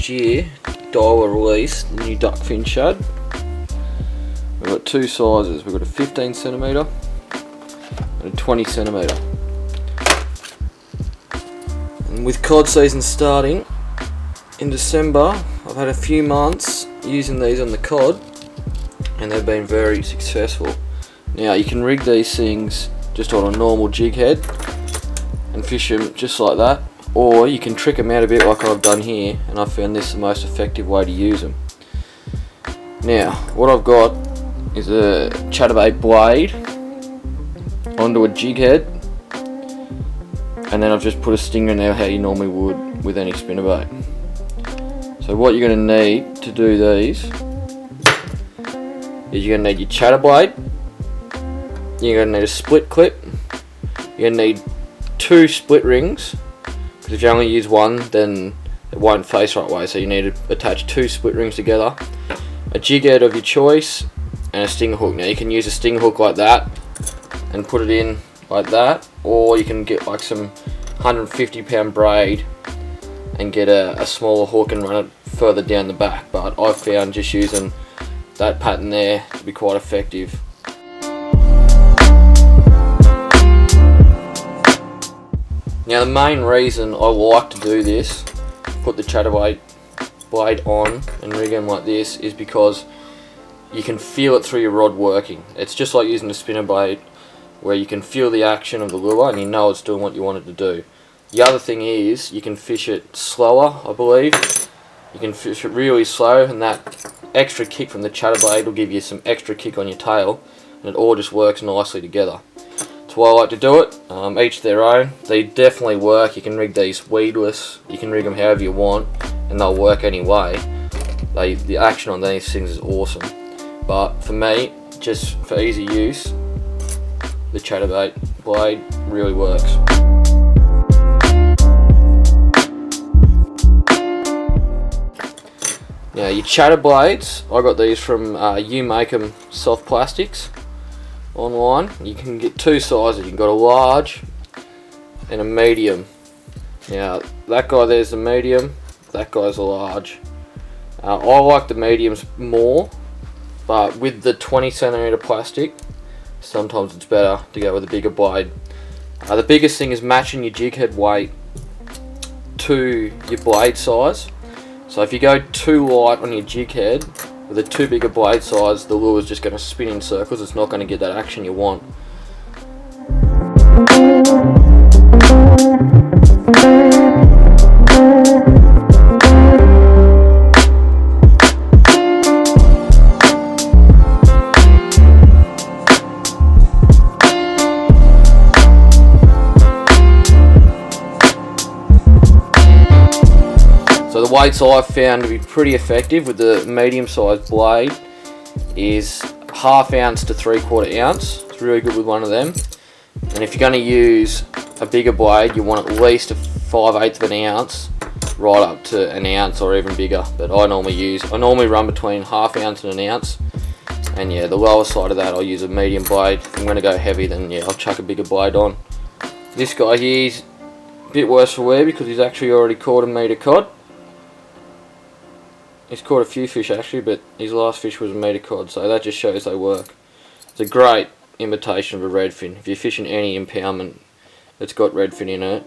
year, Daiwa released the new duckfin shad. We've got two sizes. We've got a 15cm and a 20cm. And with cod season starting in December, I've had a few months using these on the cod and they've been very successful. Now you can rig these things just on a normal jig head and fish them just like that, or you can trick them out a bit like I've done here, and I found this the most effective way to use them. Now what I've got is a chatterbait blade onto a jig head, and then I've just put a stinger in there how you normally would with any spinnerbait. So what you're going to need to do these is you're going to need your chatterblade, you're going to need a split clip, you're going to need 2 split rings, because if you only use one then it won't face right way, so you need to attach 2 split rings together, a jig head of your choice, and a stinger hook. Now you can use a stinger hook like that and put it in like that, or you can get like some 150-pound braid and get a smaller hook and run it further down the back, but I've found just using that pattern there to be quite effective. Now the main reason I like to do this, put the chatterbait blade on and rig them like this, is because you can feel it through your rod working. It's just like using a spinnerbait where you can feel the action of the lure and you know it's doing what you want it to do. The other thing is you can fish it slower, I believe. You can fish it really slow, and that extra kick from the chatterblade will give you some extra kick on your tail, and it all just works nicely together. That's why I like to do it. Each their own. They definitely work. You can rig these weedless, you can rig them however you want, and they'll work anyway. The action on these things is awesome. But for me, just for easy use, the chatterbait blade really works. Now your chatter blades, I got these from You Make 'Em Soft Plastics online. You can get 2 sizes. You've got a large and a medium. Now that guy there's the medium, that guy's a large. I like the mediums more, but with the 20cm plastic, sometimes it's better to go with a bigger blade. The biggest thing is matching your jig head weight to your blade size. So if you go too light on your jig head with a too big a blade size, the lure is just going to spin in circles. It's not going to get that action you want. So the weights I've found to be pretty effective with the medium sized blade is 1/2 ounce to 3/4 ounce. It's really good with one of them. And if you're going to use a bigger blade, you want at least a 5/8 of an ounce, right up to an ounce or even bigger. But I normally run between 1/2 ounce and an ounce. And yeah, the lower side of that I'll use a medium blade. If I'm going to go heavy, then yeah, I'll chuck a bigger blade on. This guy here is a bit worse for wear because he's actually already caught a metre cod. He's caught a few fish actually, but his last fish was a metre cod, so that just shows they work. It's a great imitation of a redfin. If you're fishing any impoundment that's got redfin in it,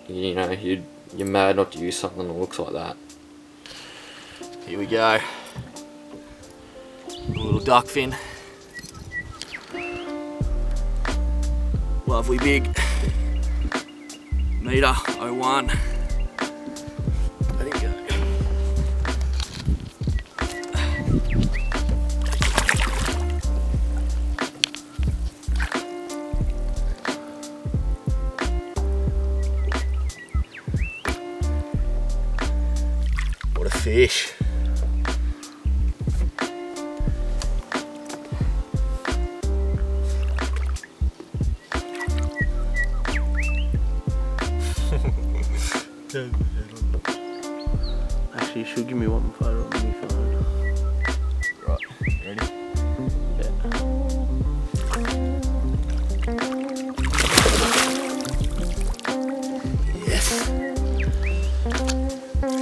you know, you're mad not to use something that looks like that. Here we go. A little duckfin. Lovely big metre 01. There you go. What a fish. Actually, you should give me one photo on my phone.